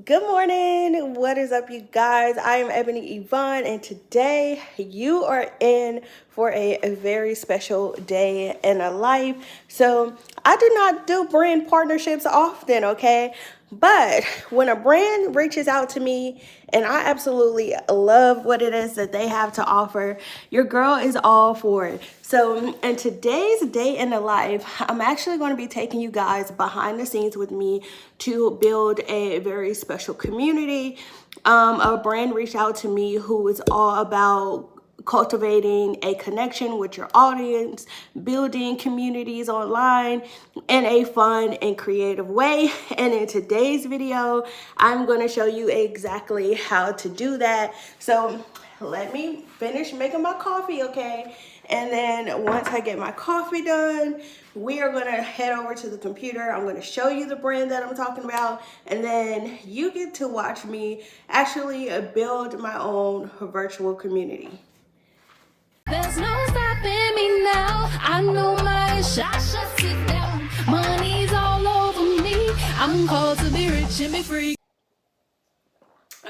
Good morning. What is up, you guys? I am Ebony Evaughn, and today you are in for a very special day in a life. So I do not do brand partnerships often, okay? But when a brand reaches out to me and I absolutely love what it is that they have to offer, your girl is all for it. So in today's day in the life, I'm actually going to be taking you guys behind the scenes with me to build a very special community. A brand reached out to me who is all about cultivating a connection with your audience, building communities online in a fun and creative way. And in today's video, I'm going to show you exactly how to do that. So let me finish making my coffee, okay? And then once I get my coffee done, we are going to head over to the computer. I'm going to show you the brand that I'm talking about, and then you get to watch me actually build my own virtual community. There's no stopping me now. I know my 𝗗𝐻⁸ sit down. Money's all over me. I'm called to be rich and be free.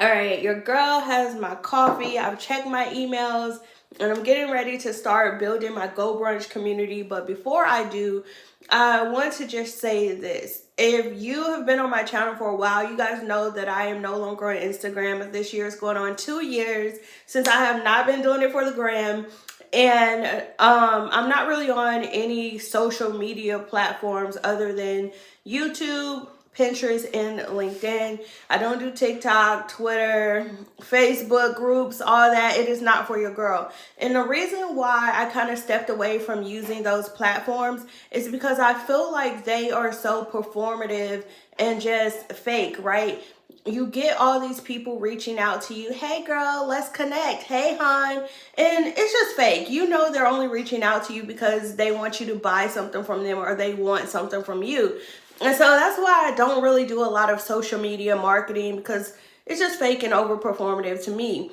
All right, your girl has my coffee. I've checked my emails, and I'm getting ready to start building my Go Brunch community. But before I do, I want to just say this. If you have been on my channel for a while, you guys know that I am no longer on Instagram. This year is going on 2 years since I have not been doing it for the gram. And I'm not really on any social media platforms other than YouTube, Pinterest, and LinkedIn. I don't do TikTok, Twitter, Facebook groups, all that. It is not for your girl. And the reason why I kind of stepped away from using those platforms is because I feel like they are so performative and just fake, right? You get all these people reaching out to you. Hey girl, let's connect. Hey hon. And it's just fake. You know they're only reaching out to you because they want you to buy something from them or they want something from you. And so that's why I don't really do a lot of social media marketing, because it's just fake and over performative to me.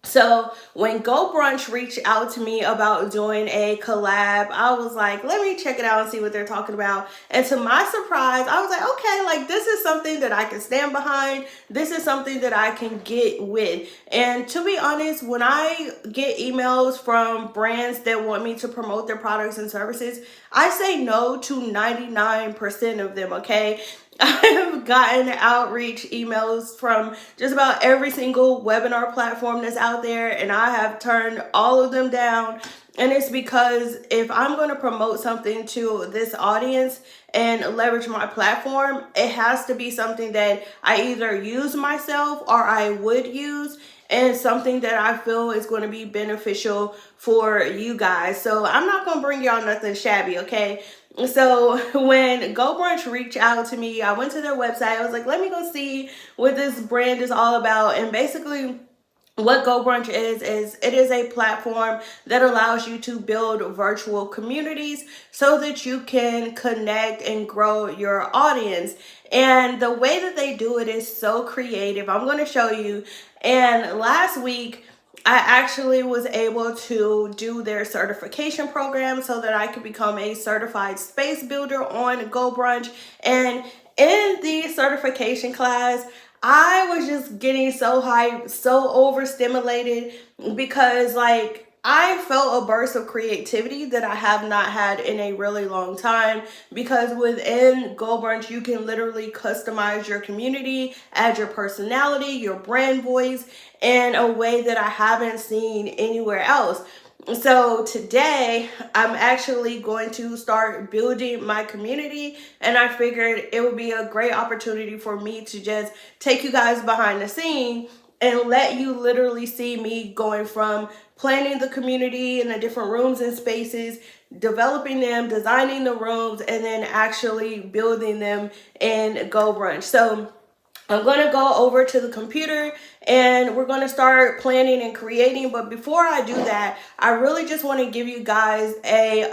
So when Go Brunch reached out to me about doing a collab, I was like, let me check it out and see what they're talking about. And to my surprise, I was like, okay, like this is something that I can stand behind. This is something that I can get with. And to be honest, when I get emails from brands that want me to promote their products and services, I say no to 99% of them, okay? I have gotten outreach emails from just about every single webinar platform that's out there, and I have turned all of them down. And it's because if I'm going to promote something to this audience and leverage my platform, it has to be something that I either use myself or I would use, and something that I feel is going to be beneficial for you guys. So I'm not going to bring y'all nothing shabby, okay? So when Go Brunch reached out to me, I went to their website. I was like, let me go see what this brand is all about. And basically what Go Brunch is it is a platform that allows you to build virtual communities so that you can connect and grow your audience. And the way that they do it is so creative. I'm going to show you. And last week, I actually was able to do their certification program so that I could become a certified space builder on Go Brunch. And in the certification class, I was just getting so hyped, so overstimulated, because like I felt a burst of creativity that I have not had in a really long time, because within Go Brunch, you can literally customize your community, add your personality, your brand voice in a way that I haven't seen anywhere else. So today I'm actually going to start building my community, and I figured it would be a great opportunity for me to just take you guys behind the scene and let you literally see me going from planning the community in the different rooms and spaces, developing them, designing the rooms, and then actually building them in Go Brunch. So I'm going to go over to the computer and we're going to start planning and creating. But before I do that, I really just want to give you guys a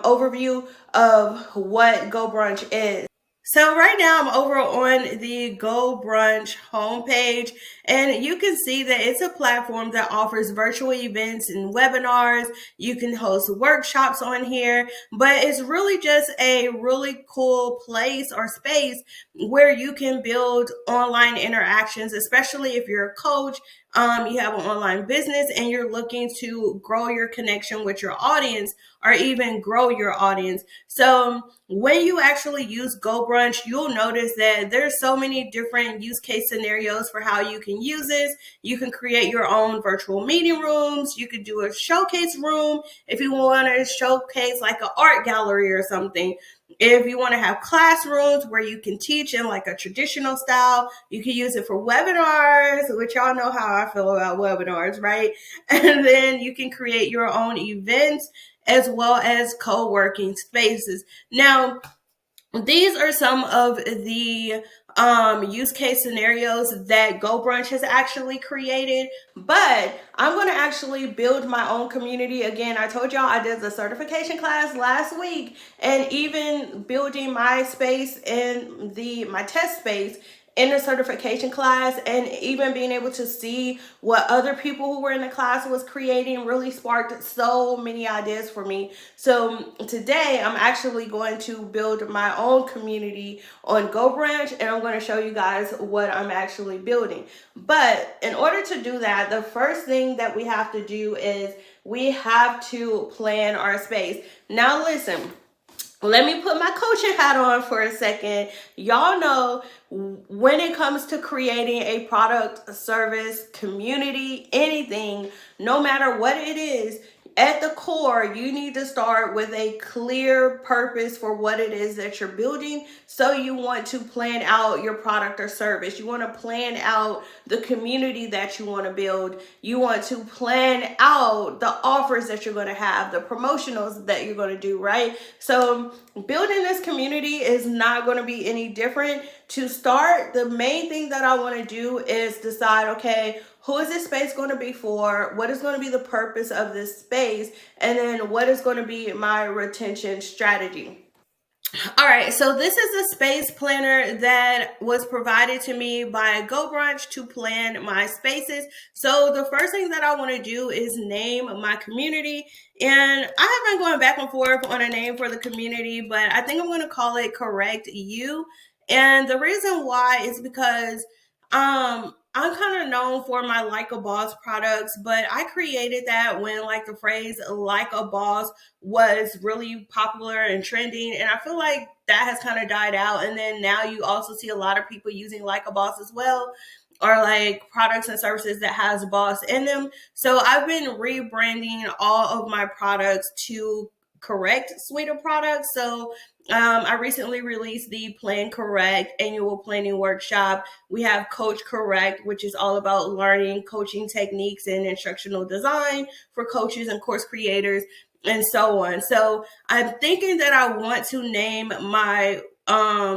overview of what Go Brunch is. So right now I'm over on the Go Brunch homepage, and you can see that it's a platform that offers virtual events and webinars. You can host workshops on here, but it's really just a really cool place or space where you can build online interactions, especially if you're a coach, you have an online business and you're looking to grow your connection with your audience or even grow your audience. So when you actually use Go Brunch, you'll notice that there's so many different use case scenarios for how you can use this. You can create your own virtual meeting rooms. You could do a showcase room if you want to showcase like an art gallery or something. If you want to have classrooms where you can teach in like a traditional style, you can use it for webinars, which y'all know how I feel about webinars, right? And then you can create your own events as well as co-working spaces. Now, these are some of the use case scenarios that Go Brunch has actually created, but I'm going to actually build my own community. Again, I told y'all I did the certification class last week, and even building my space in my test space in the certification class, and even being able to see what other people who were in the class was creating really sparked so many ideas for me. So today I'm actually going to build my own community on Go Brunch, and I'm going to show you guys what I'm actually building. But in order to do that, the first thing that we have to do is we have to plan our space. Now listen, let me put my coaching hat on for a second. Y'all know when it comes to creating a product, a service, community, anything, no matter what it is, at the core, you need to start with a clear purpose for what it is that you're building. So you want to plan out your product or service. You want to plan out the community that you want to build. You want to plan out the offers that you're going to have, the promotionals that you're going to do, right? So building this community is not going to be any different. To start, the main thing that I want to do is decide, okay, who is this space going to be for? What is going to be the purpose of this space? And then what is going to be my retention strategy? All right, so this is a space planner that was provided to me by Go Brunch to plan my spaces. So the first thing that I want to do is name my community. And I have been going back and forth on a name for the community, but I think I'm going to call it Correct You. And the reason why is because I'm kind of known for my Like a Boss products, but I created that when like the phrase like a boss was really popular and trending. And I feel like that has kind of died out. And then now you also see a lot of people using Like a Boss as well, or like products and services that has boss in them. So I've been rebranding all of my products to Correct suite of products. So I recently released the Plan Correct annual planning workshop. We have Coach Correct, which is all about learning coaching techniques and instructional design for coaches and course creators and so on. So I'm thinking that I want to name my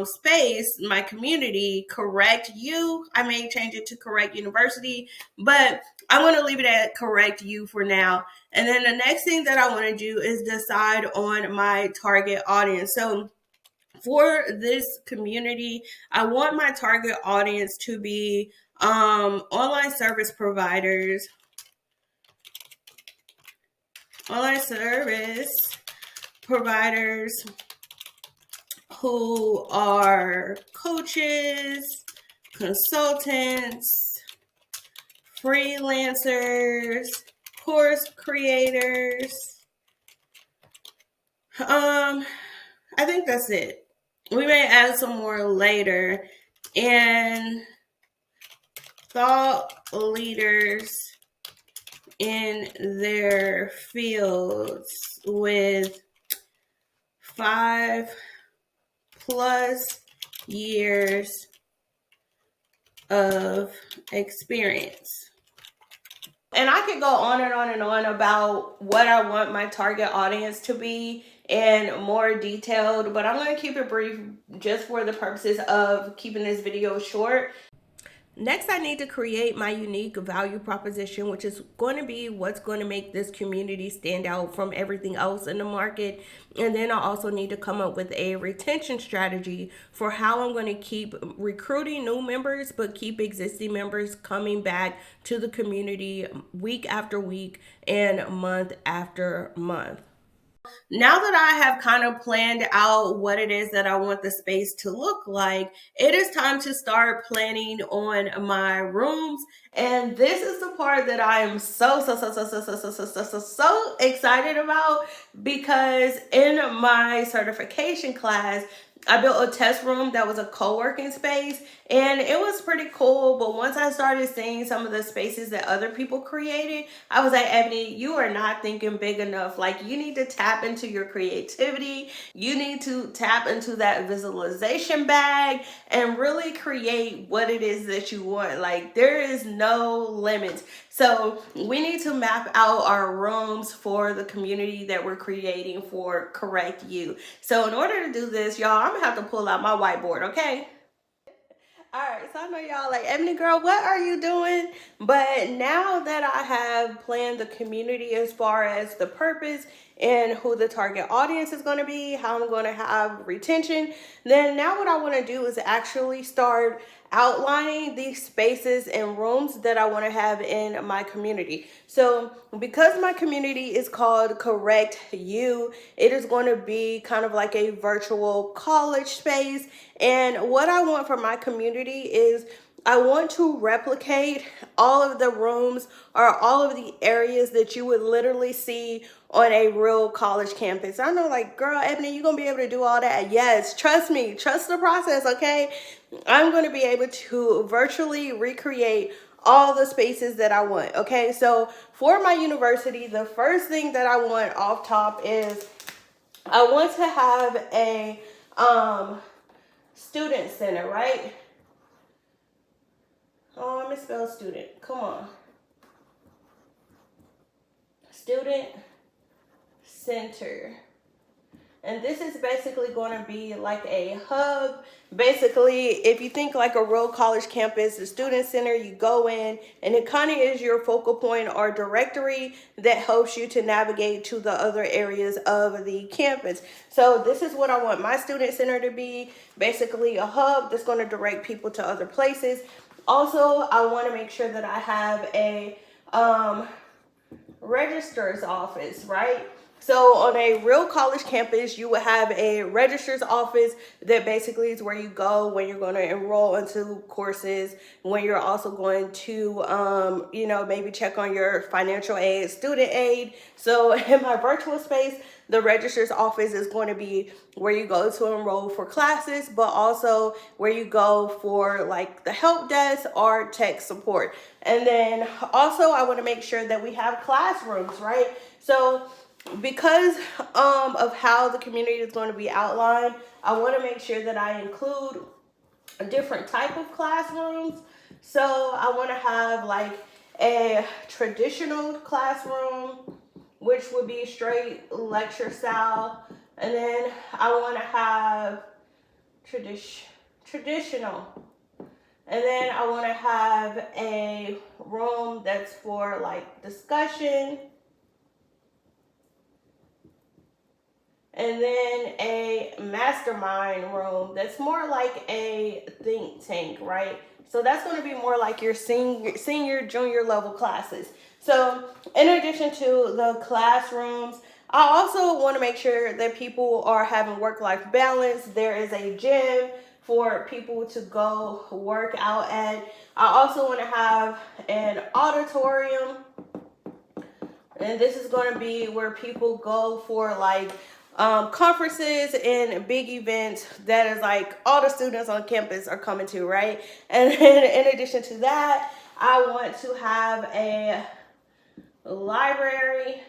space, my community, Correct You. I may change it to Correct University, but I want to leave it at Correct You for now. And then the next thing that I want to do is decide on my target audience. So for this community, I want my target audience to be online service providers, who are coaches, consultants, freelancers, course creators. I think that's it. We may add some more later. And thought leaders in their fields with 5+ years of experience. And I could go on and on and on about what I want my target audience to be and more detailed, but I'm going to keep it brief just for the purposes of keeping this video short. Next, I need to create my unique value proposition, which is going to be what's going to make this community stand out from everything else in the market. And then I also need to come up with a retention strategy for how I'm going to keep recruiting new members, but keep existing members coming back to the community week after week and month after month. Now that I have kind of planned out what it is that I want the space to look like, it is time to start planning on my rooms. And this is the part that I am so excited about, because in my certification class, I built a test room that was a co-working space, and it was pretty cool. But once I started seeing some of the spaces that other people created, I was like, Ebony, you are not thinking big enough. Like, you need to tap into your creativity. You need to tap into that visualization bag and really create what it is that you want. Like, there is no limits. So we need to map out our rooms for the community that we're creating for Correct You. So in order to do this, y'all, I'm gonna have to pull out my whiteboard, okay? All right, so I know y'all like, Ebony girl, what are you doing? But now that I have planned the community as far as the purpose and who the target audience is going to be, how I'm going to have retention, then now what I want to do is actually start outlining these spaces and rooms that I want to have in my community. So because my community is called Correct You, it is going to be kind of like a virtual college space. And what I want for my community is I want to replicate all of the rooms or all of the areas that you would literally see on a real college campus. I know, like, girl, Ebony, you're going to be able to do all that. Yes, trust me. Trust the process, okay? I'm going to be able to virtually recreate all the spaces that I want, okay? So for my university, the first thing that I want off top is I want to have a student center, right? Oh, I misspelled student. Come on. Student center. And this is basically going to be like a hub. Basically, if you think like a real college campus, the student center, you go in and it kind of is your focal point or directory that helps you to navigate to the other areas of the campus. So this is what I want my student center to be. Basically a hub that's going to direct people to other places. Also, I want to make sure that I have a registrar's office, right? So on a real college campus, you would have a registrar's office that basically is where you go when you're going to enroll into courses, when you're also going to, maybe check on your financial aid, student aid. So in my virtual space, the registrar's office is going to be where you go to enroll for classes, but also where you go for like the help desk or tech support. And then also I want to make sure that we have classrooms, right? So because of how the community is going to be outlined, I want to make sure that I include a different type of classrooms. So I want to have like a traditional classroom, which would be straight lecture style. And then I want to have traditional. And then I want to have a room that's for like discussion. And then a mastermind room that's more like a think tank, right? So that's going to be more like your senior, junior level classes. So in addition to the classrooms, I also want to make sure that people are having work-life balance. There is a gym for people to go work out at. I also want to have an auditorium. And this is going to be where people go for like conferences and big events that is like all the students on campus are coming to, right? And then in addition to that, I want to have a library.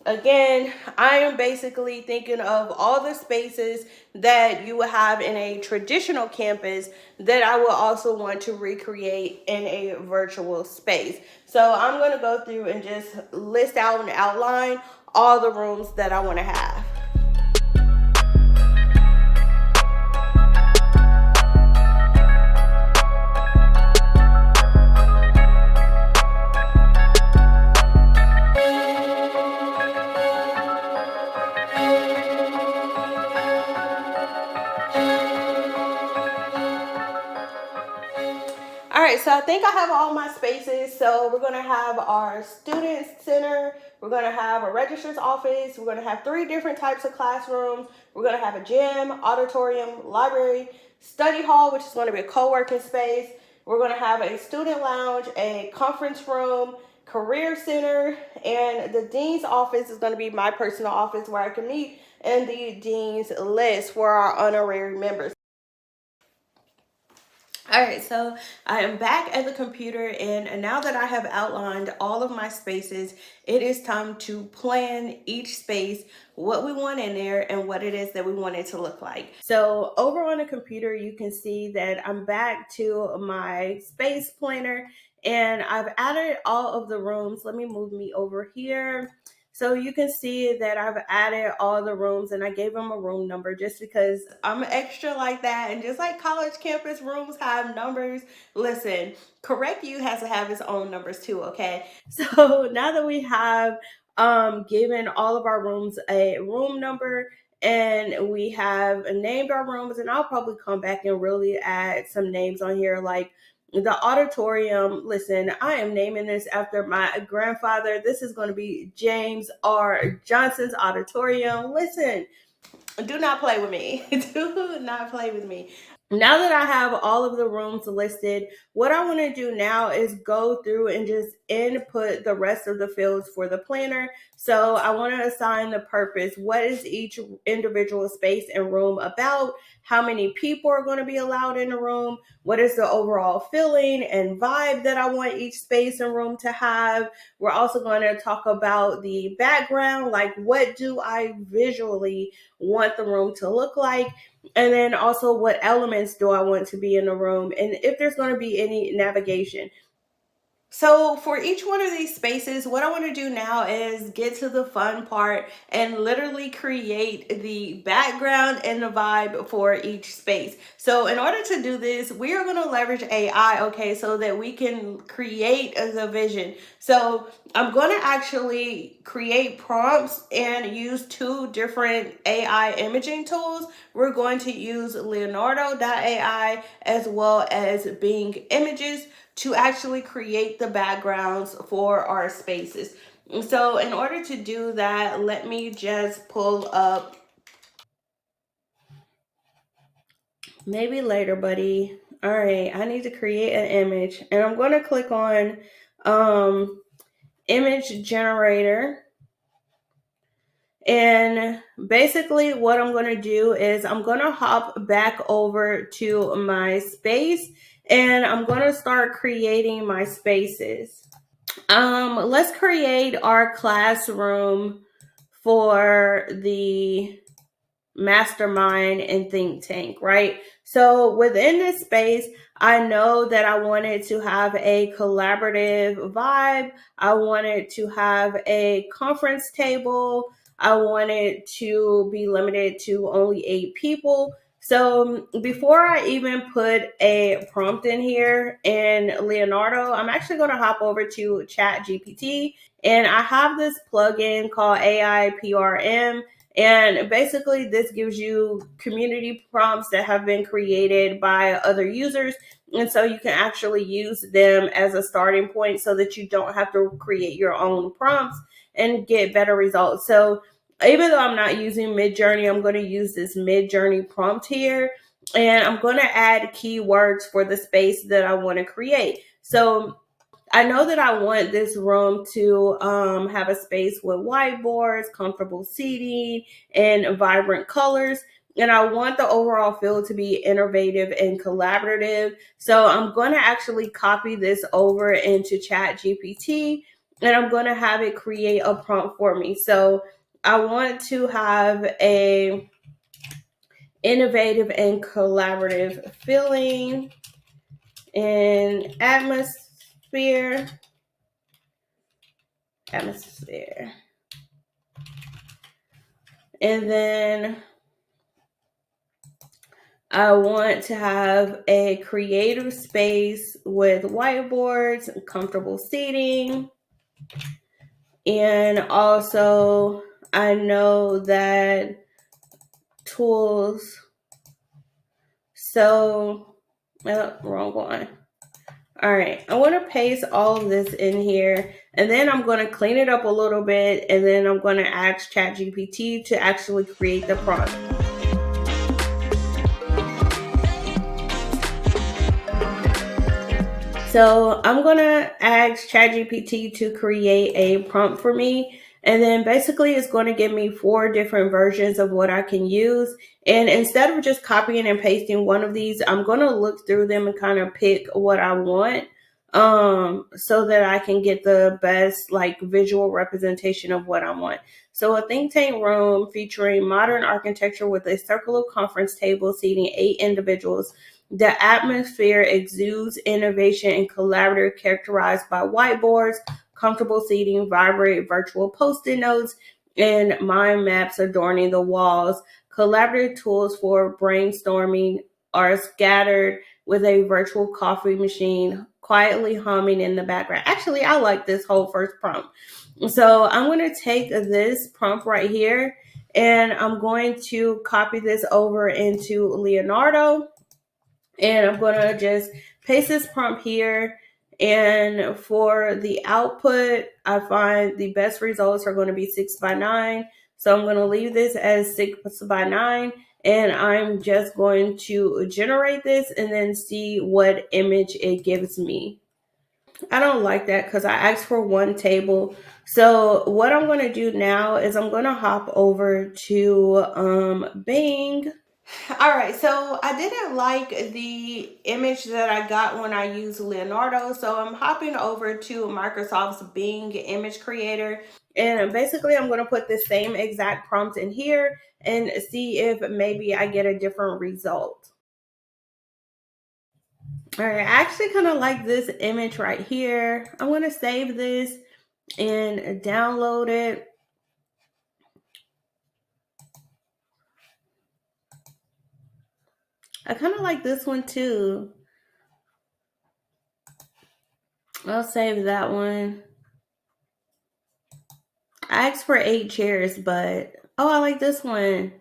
Again, I am basically thinking of all the spaces that you would have in a traditional campus that I will also want to recreate in a virtual space. So I'm going to go through and just list out and outline all the rooms that I want to have. All right, so I think I have all my spaces. So we're gonna have our student center, we're gonna have a registrar's office, we're gonna have 3 different types of classrooms, we're gonna have a gym, auditorium, library, study hall, which is gonna be a co-working space, we're gonna have a student lounge, a conference room, career center, and the dean's office is gonna be my personal office where I can meet, and the dean's list for our honorary members. All right, so I am back at the computer, and now that I have outlined all of my spaces, it is time to plan each space, what we want in there, and what it is that we want it to look like. So over on the computer, you can see that I'm back to my space planner, and I've added all of the rooms. Let me move me over here. So you can see that I've added all the rooms, and I gave them a room number just because I'm extra like that. And just like college campus rooms have numbers, listen, Correct You has to have its own numbers too, okay? So now that we have given all of our rooms a room number, and we have named our rooms, and I'll probably come back and really add some names on here, like the auditorium. Listen, I am naming this after my grandfather. This is going to be James R. Johnson's Auditorium. Listen, do not play with me. Do not play with me. Now that I have all of the rooms listed, what I want to do now is go through and just input the rest of the fields for the planner. So I want to assign the purpose. What is each individual space and room about? How many people are going to be allowed in the room? What is the overall feeling and vibe that I want each space and room to have? We're also going to talk about the background, like what do I visually want the room to look like? And then also, what elements do I want to be in the room? And if there's going to be any navigation. So for each one of these spaces, what I want to do now is get to the fun part and literally create the background and the vibe for each space. So in order to do this, we are going to leverage AI, okay, so that we can create the vision. So I'm going to actually create prompts and use 2 different AI imaging tools. We're going to use Leonardo.ai as well as Bing Images to actually create the backgrounds for our spaces. So in order to do that, let me just pull up, maybe later, buddy. All right, I need to create an image, and I'm going to click on image generator. And basically what I'm going to do is I'm going to hop back over to my space, and I'm going to start creating my spaces. Let's create our classroom for the mastermind and think tank, right? So within this space, I know that I wanted to have a collaborative vibe. I wanted to have a conference table. I wanted to be limited to only 8 people. So before I even put a prompt in here in Leonardo, I'm actually going to hop over to ChatGPT, and I have this plugin called AIPRM. And basically, this gives you community prompts that have been created by other users. And so you can actually use them as a starting point so that you don't have to create your own prompts and get better results. So even though I'm not using Midjourney, I'm going to use this Midjourney prompt here. And I'm going to add keywords for the space that I want to create. So I know that I want this room to have a space with whiteboards, comfortable seating, and vibrant colors. And I want the overall feel to be innovative and collaborative. So I'm going to actually copy this over into ChatGPT, and I'm going to have it create a prompt for me. So I want to have a innovative and collaborative feeling and atmosphere. And then I want to have a creative space with whiteboards and comfortable seating. And also, I know that tools. So, wrong one. All right, I want to paste all of this in here, and then I'm going to clean it up a little bit, and then I'm going to ask ChatGPT to actually create the prompt. So I'm going to ask ChatGPT to create a prompt for me. And then basically it's going to give me 4 different versions of what I can use. And instead of just copying and pasting one of these, I'm going to look through them and kind of pick what I want, so that I can get the best like visual representation of what I want. So a think tank room featuring modern architecture with a circular conference table seating 8 individuals. The atmosphere exudes innovation and collaborative, characterized by whiteboards, comfortable seating, vibrant virtual post-it notes, and mind maps adorning the walls. Collaborative tools for brainstorming are scattered with a virtual coffee machine quietly humming in the background. Actually, I like this whole first prompt. So I'm going to take this prompt right here, and I'm going to copy this over into Leonardo. And I'm going to just paste this prompt here. And for the output, I find the best results are going to be 6 by 9. So I'm going to leave this as 6 by 9. And I'm just going to generate this and then see what image it gives me. I don't like that because I asked for one table. So what I'm going to do now is I'm going to hop over to Bing. All right, so I didn't like the image that I got when I used Leonardo, so I'm hopping over to Microsoft's Bing image creator, and basically I'm going to put the same exact prompt in here and see if maybe I get a different result. All right, I actually kind of like this image right here. I'm going to save this and download it. I kind of like this one too. I'll save that one. I asked for 8 chairs, but I like this one.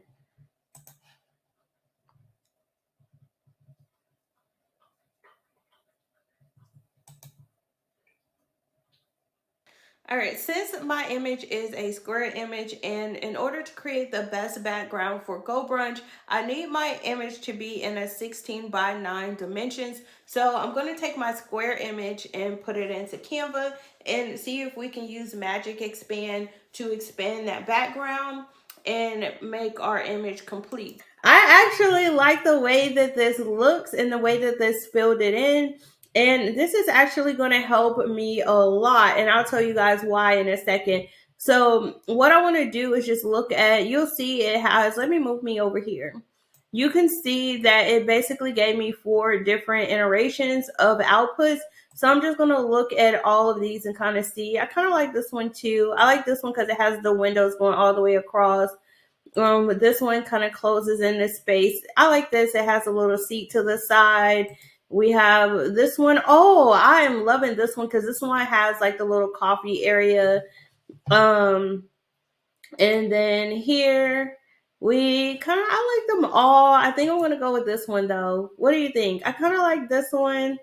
All right, since my image is a square image, and in order to create the best background for Go Brunch, I need my image to be in a 16 by 9 dimensions. So I'm going to take my square image and put it into Canva and see if we can use Magic Expand to expand that background and make our image complete. I actually like the way that this looks and the way that this filled it in. And this is actually going to help me a lot. And I'll tell you guys why in a second. So what I want to do is just look at, you'll see it has, let me move me over here. You can see that it basically gave me 4 different iterations of outputs. So I'm just going to look at all of these and kind of see. I kind of like this one too. I like this one because it has the windows going all the way across. This one kind of closes in this space. I like this. It has a little seat to the side. We have this one. Oh, I am loving this one because this one has like the little coffee area. And then here we kind of, I like them all. I think I'm going to go with this one though. What do you think? I kind of like this one.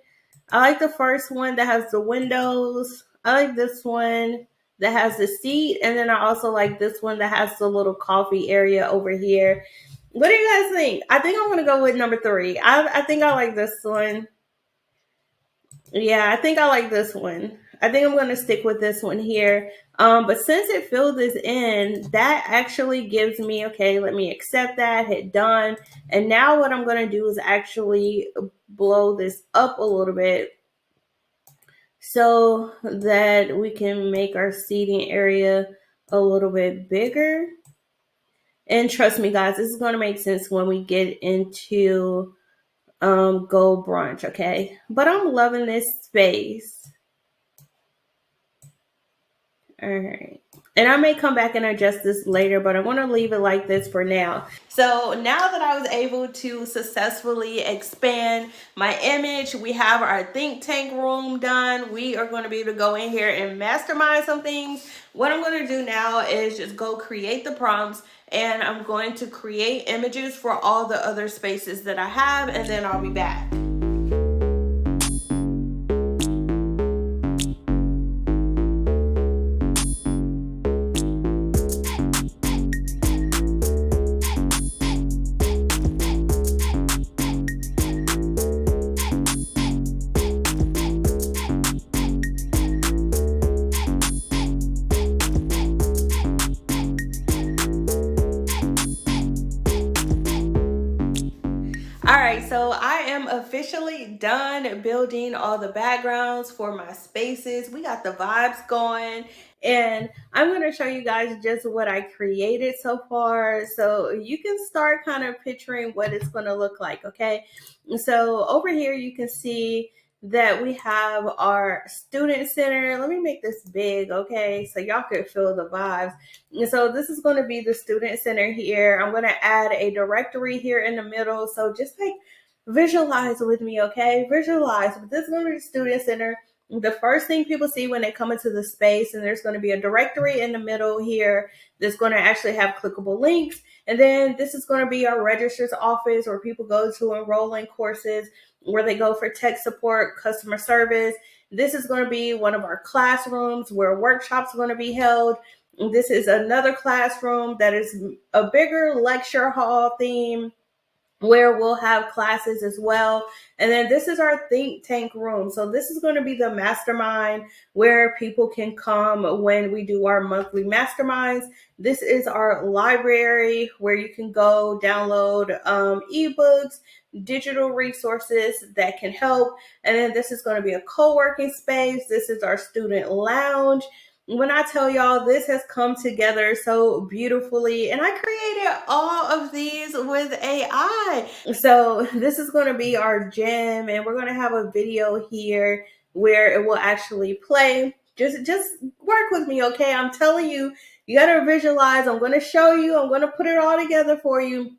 I like the first one that has the windows. I like this one that has the seat. And then I also like this one that has the little coffee area over here. What do you guys think? I think I'm going to go with number 3. I think I like this one. Yeah, I think I like this one. I think I'm going to stick with this one here. But since it filled this in, that actually gives me, okay, let me accept that, hit done. And now what I'm going to do is actually blow this up a little bit so that we can make our seating area a little bit bigger. And trust me, guys, this is going to make sense when we get into Go Brunch, okay? But I'm loving this space. All right. And I may come back and adjust this later, but I want to leave it like this for now. So now that I was able to successfully expand my image, we have our think tank room done. We are going to be able to go in here and mastermind some things. What I'm going to do now is just go create the prompts, and I'm going to create images for all the other spaces that I have, and then I'll be back. officially done building all the backgrounds for my spaces. We got the vibes going, and I'm going to show you guys just what I created so far so you can start kind of picturing what it's going to look like, okay? So over here you can see that we have our student center. Let me make this big, okay, so y'all could feel the vibes. And so this is going to be the student center here. I'm going to add a directory here in the middle. So just like visualize with me, okay? Visualize. This is going to be the student center. The first thing people see when they come into the space, and there's going to be a directory in the middle here that's going to actually have clickable links. And then this is going to be our registrar's office where people go to enroll in courses, where they go for tech support, customer service. This is going to be one of our classrooms where workshops are going to be held. This is another classroom that is a bigger lecture hall theme where we'll have classes as well. And then this is our think tank room. So this is going to be the mastermind where people can come when we do our monthly masterminds. This is our library where you can go download ebooks, digital resources that can help. And then this is going to be a co-working space. This is our student lounge. When I tell y'all, this has come together so beautifully, and I created all of these with AI. So this is going to be our gym, and we're going to have a video here where it will actually play. Just work with me, okay? I'm telling you, you got to visualize. I'm going to show you. I'm going to put it all together for you.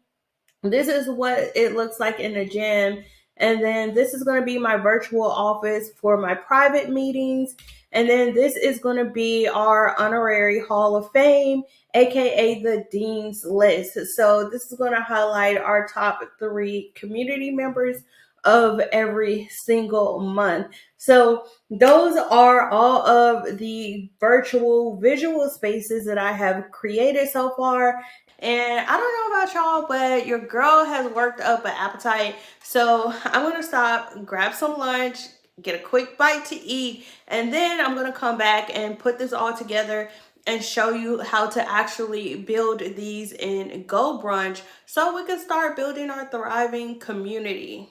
This is what it looks like in the gym. And then this is going to be my virtual office for my private meetings. And then this is going to be our honorary Hall of Fame, aka the Dean's List. So this is going to highlight our top 3 community members of every single month. So those are all of the virtual visual spaces that I have created so far. And I don't know about y'all, but your girl has worked up an appetite. So I'm going to stop, grab some lunch, get a quick bite to eat, and then I'm going to come back and put this all together and show you how to actually build these in Go Brunch so we can start building our thriving community.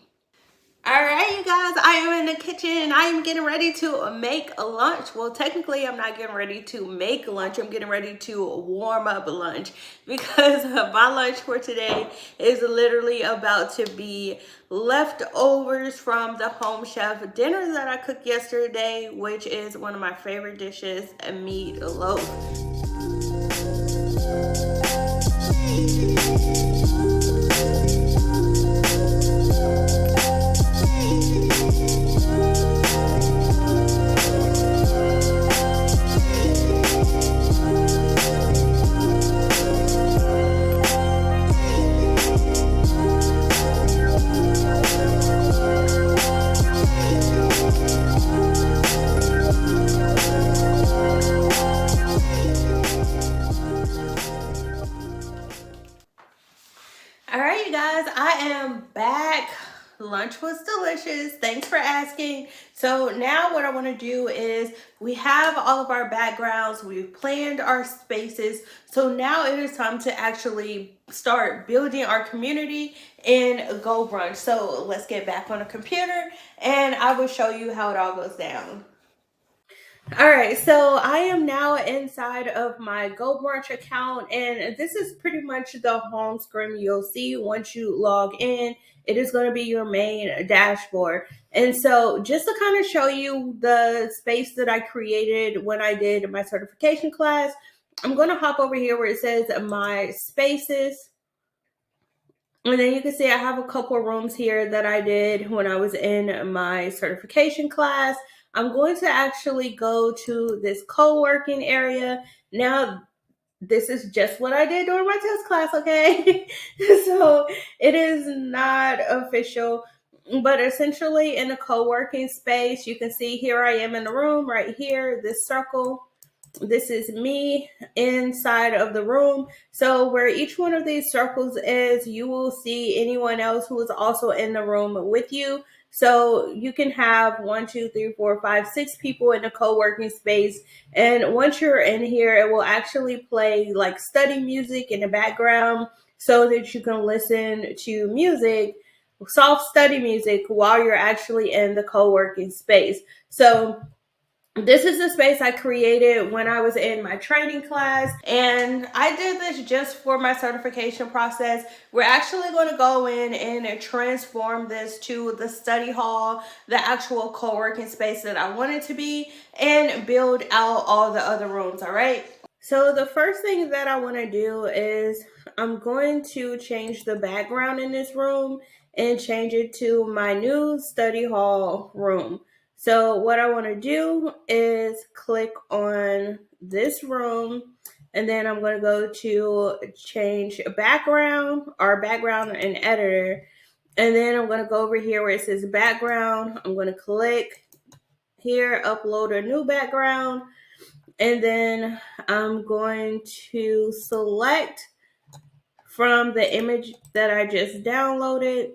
All right, you guys, I am in the kitchen. I am getting ready to make a lunch. Well, technically, I'm not getting ready to make lunch. I'm getting ready to warm up lunch because my lunch for today is literally about to be leftovers from the home chef dinner that I cooked yesterday, which is one of my favorite dishes, meatloaf. All right, you guys, I am back. Lunch was delicious. Thanks for asking. So now what I want to do is we have all of our backgrounds. We've planned our spaces. So now it is time to actually start building our community in Go Brunch. So let's get back on the computer and I will show you how it all goes down. All right, so I am now inside of my Go Brunch account, and this is pretty much the home screen you'll see once you log in. It is going to be your main dashboard. And so just to kind of show you the space that I created when I did my certification class, I'm going to hop over here where it says my spaces. And then you can see I have a couple rooms here that I did when I was in my certification class. I'm going to actually go to this co-working area. Now, this is just what I did during my test class, okay? So it is not official, but essentially in a co-working space, you can see here I am in the room right here, this circle. This is me inside of the room. So where each one of these circles is, you will see anyone else who is also in the room with you. So you can have 1, 2, 3, 4, 5, 6 people in a co-working space. And once you're in here, it will actually play like study music in the background so that you can listen to music soft study music while you're actually in the co-working space. So this is the space I created when I was in my training class, and I did this just for my certification process. We're actually going to go in and transform this to the study hall, the actual co-working space that I want it to be, and build out all the other rooms, all right? So the first thing that I want to do is I'm going to change the background in this room and change it to my new study hall room. So what I want to do is click on this room, and then I'm going to go to change background or background and editor. And then I'm going to go over here where it says background. I'm going to click here, upload a new background. And then I'm going to select from the image that I just downloaded.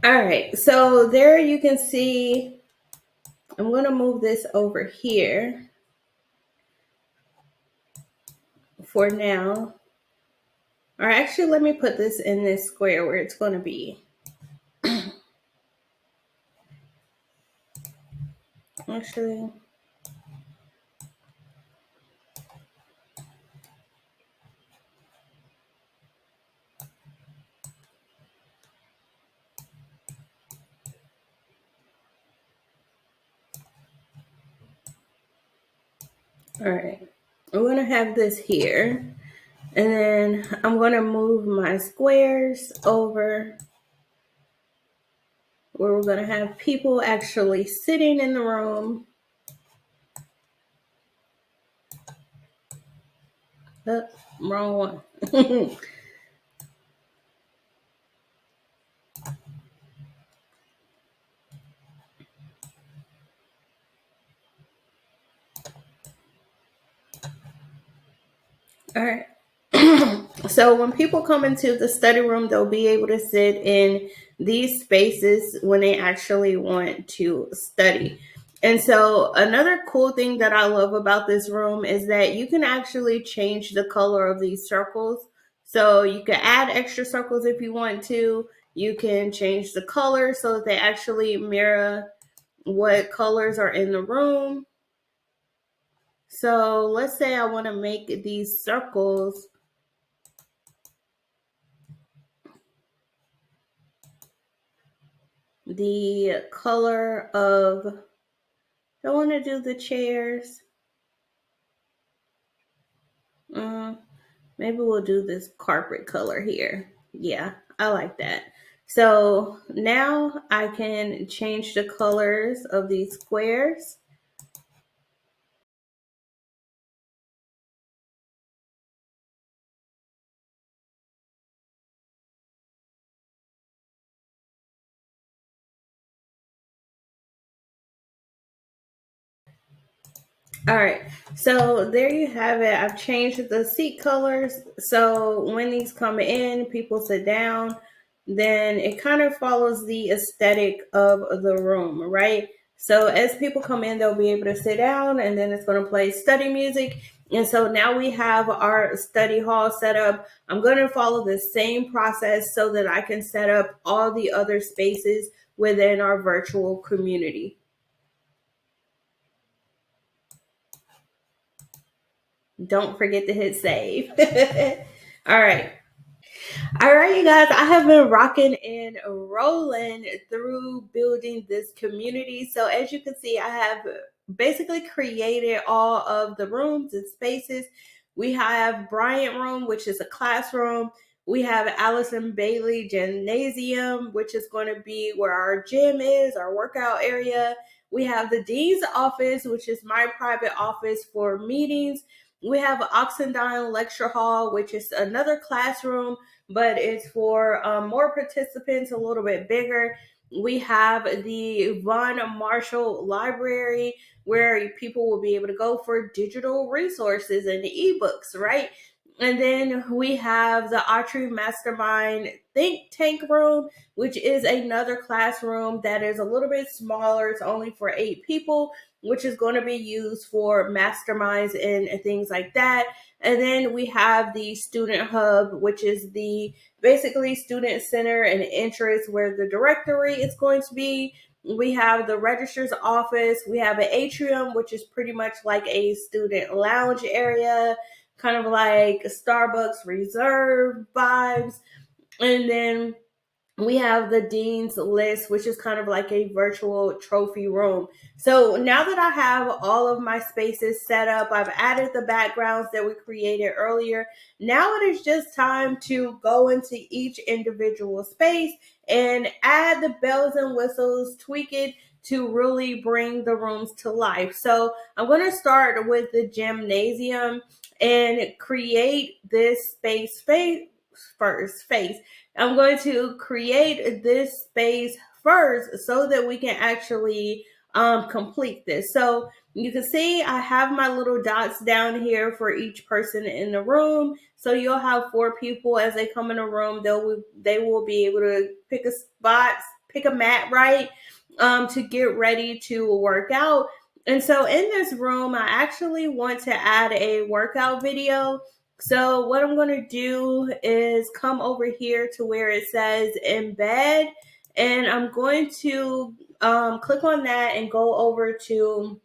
All right, so there you can see, I'm going to move this over here for now. Or actually, let me put this in this square where it's going to be. Actually, all right, I'm going to have this here. And then I'm going to move my squares over where we're going to have people actually sitting in the room. Oh, wrong one. All right. So when people come into the study room, they'll be able to sit in these spaces when they actually want to study. And so another cool thing that I love about this room is that you can actually change the color of these circles. So you can add extra circles if you want to. You can change the color so that they actually mirror what colors are in the room. So let's say I want to make these circles the color of, I want to do the chairs. Maybe we'll do this carpet color here. Yeah, I like that. So now I can change the colors of these squares. All right, so there you have it. I've changed the seat colors. So when these come in, people sit down, then it kind of follows the aesthetic of the room, right? So as people come in, they'll be able to sit down, and then it's going to play study music. And so now we have our study hall set up. I'm going to follow the same process so that I can set up all the other spaces within our virtual community. Don't forget to hit save. All right. All right, you guys, I have been rocking and rolling through building this community. So as you can see, I have basically created all of the rooms and spaces. We have Bryant Room, which is a classroom. We have Allison Bailey Gymnasium, which is going to be where our gym is, our workout area. We have the Dean's office, which is my private office for meetings. We have Oxendine Lecture Hall, which is another classroom, but it's for more participants, a little bit bigger. We have the Von Marshall Library, where people will be able to go for digital resources and ebooks, right? And then we have the Autry Mastermind Think Tank room, which is another classroom that is a little bit smaller. It's only for 8 people, which is going to be used for masterminds and things like that. And then we have the Student Hub, which is the basically student center and interest where the directory is going to be. We have the registrar's office. We have an atrium, which is pretty much like a student lounge area, kind of like Starbucks Reserve vibes. And then we have the Dean's List, which is kind of like a virtual trophy room. So now that I have all of my spaces set up, I've added the backgrounds that we created earlier. Now it is just time to go into each individual space and add the bells and whistles, tweak it to really bring the rooms to life. So I'm going to start with the gymnasium and create this space first. I'm going to create this space first so that we can actually complete this. So you can see I have my little dots down here for each person in the room. So you'll have 4 people as they come in a room. They will be able to pick a spot, pick a mat, right, to get ready to work out. And so in this room, I actually want to add a workout video. So what I'm going to do is come over here to where it says embed, and I'm going to click on that and go over to,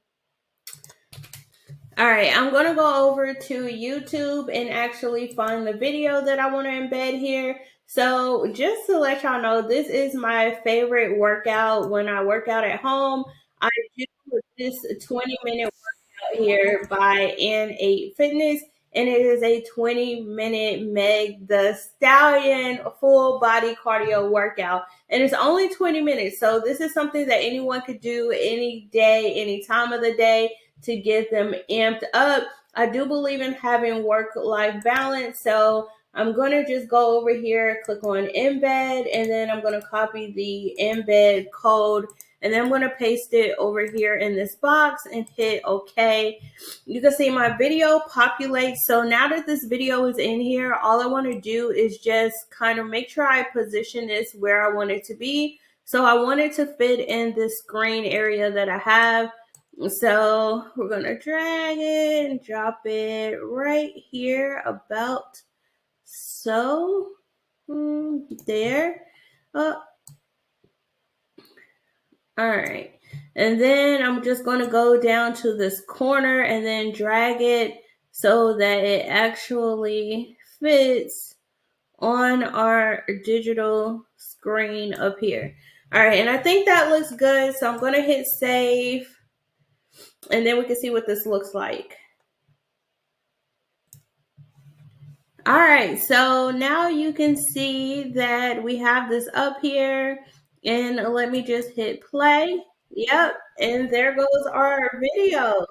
all right, I'm going to go over to YouTube and actually find the video that I want to embed here. So just to let y'all know, this is my favorite workout when I work out at home. I do this 20-minute workout here by N8 Fitness, and it is a 20-minute Meg the Stallion full body cardio workout. And it's only 20 minutes. So this is something that anyone could do any day, any time of the day to get them amped up. I do believe in having work-life balance. So I'm going to just go over here, click on embed, and then I'm going to copy the embed code. And then I'm going to paste it over here in this box and hit OK. You can see my video populates. So now that this video is in here, all I want to do is just kind of make sure I position this where I want it to be. So I want it to fit in this screen area that I have. So we're going to drag it and drop it right here about so. There. All right. And then I'm just going to go down to this corner and then drag it so that it actually fits on our digital screen up here. All right. And I think that looks good. So I'm going to hit save. And then we can see what this looks like. All right. So now you can see that we have this up here. And let me just hit play. Yep, and there goes our video.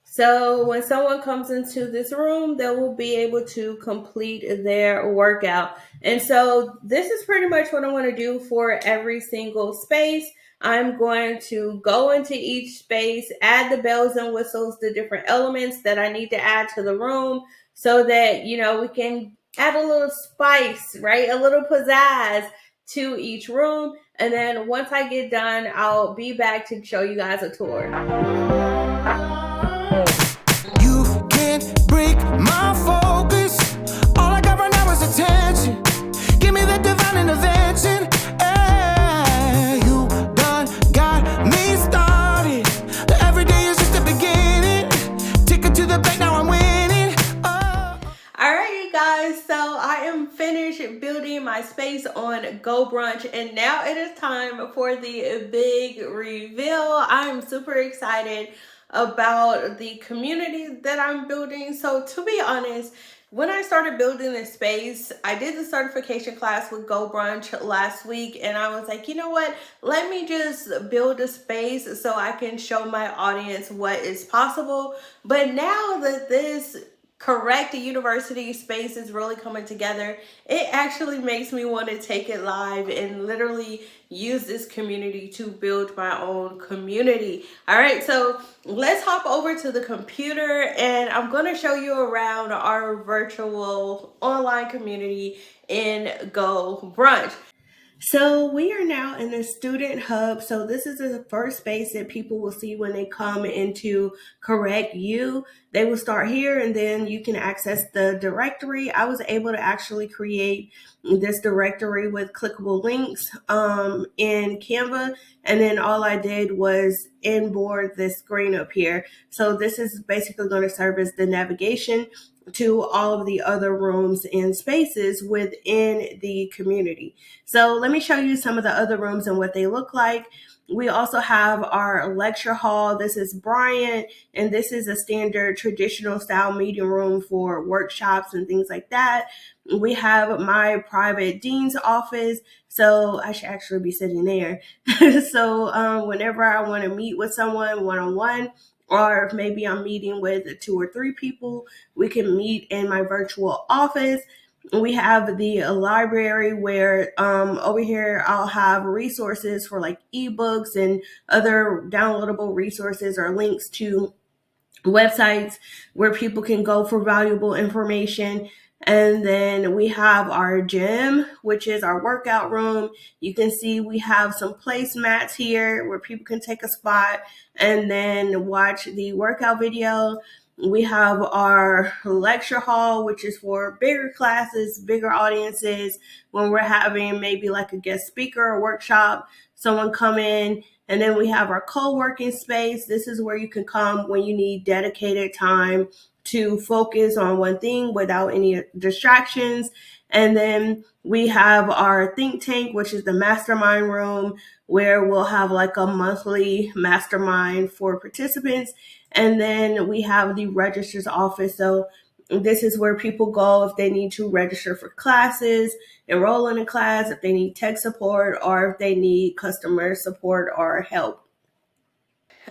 So when someone comes into this room, they will be able to complete their workout. And so this is pretty much what I want to do for every single space. I'm going to go into each space, add the bells and whistles, the different elements that I need to add to the room so that, we can add a little spice, right? A little pizzazz to each room. And then once I get done, I'll be back to show you guys a tour. You can't break my focus. All I got right now is attention. Give me the divine intervention. Hey, you done got me started. Every day is just the beginning. Take it to the bank, now I'm winning. Alright guys, so I am finished building my space on Go Brunch, and now it is time for the big reveal. I'm super excited about the community that I'm building. So to be honest, when I started building this space, I did the certification class with Go Brunch last week, and I was like, you know what? Let me just build a space so I can show my audience what is possible. But now that this correct university space is really coming together. It actually makes me want to take it live and literally use this community to build my own community. All right, so let's hop over to the computer and I'm going to show you around our virtual online community in Go Brunch. So we are now in the student hub. So this is the first space that people will see when they come into Correct You. They will start here and then you can access the directory. I was able to actually create this directory with clickable links in Canva. And then all I did was inboard this screen up here. So this is basically going to serve as the navigation to all of the other rooms and spaces within the community. So let me show you some of the other rooms and what they look like. We also have our lecture hall. This is Bryant, and this is a standard traditional style meeting room for workshops and things like that. We have my private dean's office, so I should actually be sitting there. So whenever I want to meet with someone one-on-one, or if maybe I'm meeting with 2 or 3 people, we can meet in my virtual office. We have the library where over here I'll have resources for like ebooks and other downloadable resources or links to websites where people can go for valuable information. And then we have our gym, which is our workout room. You can see we have some placemats here where people can take a spot and then watch the workout video. We have our lecture hall, which is for bigger classes, bigger audiences, when we're having maybe like a guest speaker or workshop, someone come in. And then we have our co-working space. This is where you can come when you need dedicated time to focus on one thing without any distractions. And then we have our think tank, which is the mastermind room, where we'll have like a monthly mastermind for participants. And then we have the registrar's office. So this is where people go if they need to register for classes, enroll in a class, if they need tech support, or if they need customer support or help.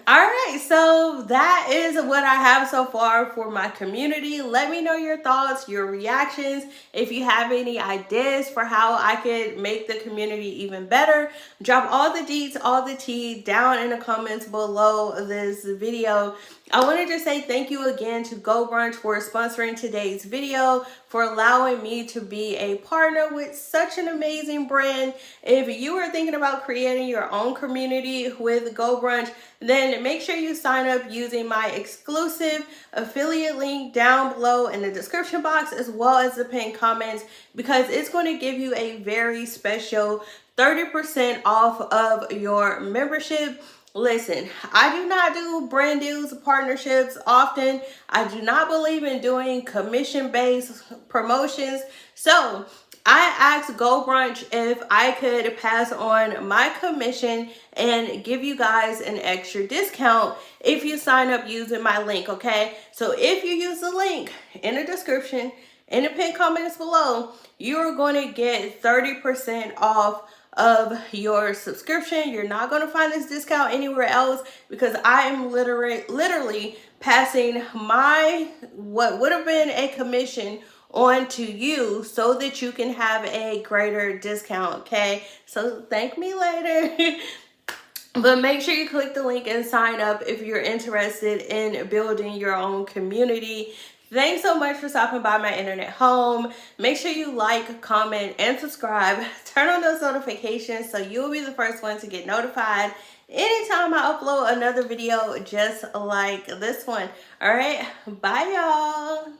All right, so that is what I have so far for my community. Let me know your thoughts, your reactions. If you have any ideas for how I could make the community even better, drop all the deets, all the tea down in the comments below this video. I wanted to say thank you again to Go Brunch for sponsoring today's video, for allowing me to be a partner with such an amazing brand. If you are thinking about creating your own community with Go Brunch, then make sure you sign up using my exclusive affiliate link down below in the description box, as well as the pinned comments, because it's going to give you a very special 30% off of your membership. Listen, I do not do brand deals, partnerships often. I do not believe in doing commission-based promotions. So I asked Go Brunch if I could pass on my commission and give you guys an extra discount if you sign up using my link, okay? So if you use the link in the description, in the pinned comments below, you're going to get 30% off of your subscription. You're not going to find this discount anywhere else, because I am literally passing my what would have been a commission on to you so that you can have a greater discount, okay? So thank me later. But make sure you click the link and sign up if you're interested in building your own community. Thanks so much for stopping by my internet home. Make sure you like, comment, and subscribe. Turn on those notifications so you'll be the first one to get notified anytime I upload another video just like this one. All right, bye y'all.